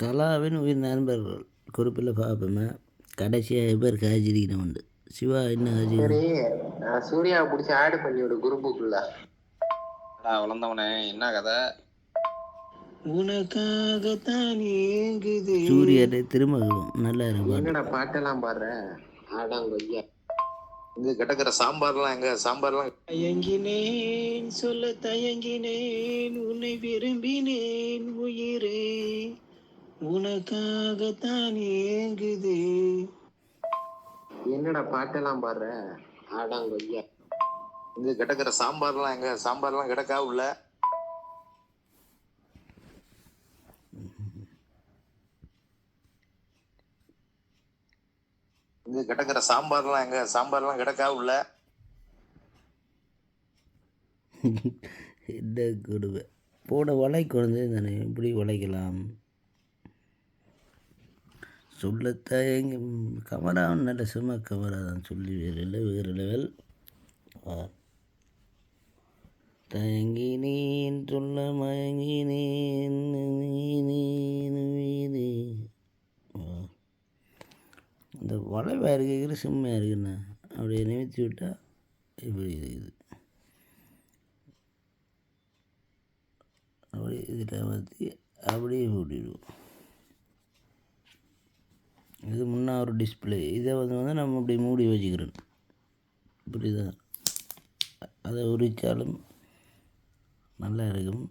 கலாவின் உயிர் நண்பர்கள் குறிப்பில் பார்ப்போமே கடைசியாக பேர் காய்ச்சிருக்கணும் உண்டு. சிவா என்ன காய்ச்சிக்கணும்? சரி, நான் சூர்யாவை பிடிச்சி ஆடு பண்ணி விடு குரூப்புக்குள்ள. வளர்ந்தவனே என்ன கதை? உனக்காகத்தான் ஏங்குது. சூர்யாட்டை திருமகளும் நல்லா இருக்கு. என்னடா பாட்டெல்லாம் பாடுற ஆடாங்கொய்யா. இங்க கிடக்குற சாம்பார்லாம் எங்க? சாம்பார்லாம் தயங்கினேன் சொல்ல தயங்கினேன் உன்னை விரும்பினேன் உயிரே உனக்காகத்தான் ஏங்குது. என்னடா பாட்டெல்லாம் பாடுற ஆடாங்கொய்யா. இங்க கிடக்குற சாம்பார்லாம் எங்க? சாம்பார்லாம் கிடக்கா உள்ள? இங்க கிடக்குற சாம்பார்லாம் எங்க? சாம்பார்லாம் கிடக்கா உள்ள? என்ன கொடுமை. போன வளைக்கு வந்து தானே இப்படி வளைக்கலாம். சொல்லத்தயங்கி கமராவும் நல்ல சும்மா கமரா தான் சொல்லி வேறு லெவல். தயங்கினேன் சொல்ல மயங்கினேன் இந்த வளைவாக இருக்கிற சும்மையாக இருக்குண்ணா. அப்படியே நிமித்தி விட்டால் இப்படி இருக்குது. அப்படி இதில் மாற்றி அப்படியே கூட்டிடுவோம். இது முன்னே ஒரு டிஸ்பிளே. இதை வந்து நம்ம அப்படி மூடி வச்சுக்கிறோம். இப்படி தான் அதை உரித்தாலும் நல்லா இருக்கும்.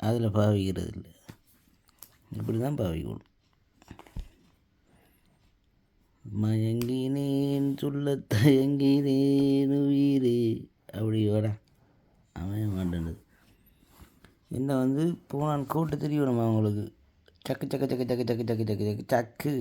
அதில் பாவிக்கிறது இல்லை. இப்படி தான் பாவிக்கணும். மயங்கினேன் சொல்ல தயங்கினேன் உயிரே அப்படி வாடா அமைய மாட்டேன்து. என்ன வந்து போனான் கூட்டு தெரியணுமா உங்களுக்கு? சக்கு சக்கு சக்கு சக்கு சக்கு சக்கு சக்கு சக்கு சக்கு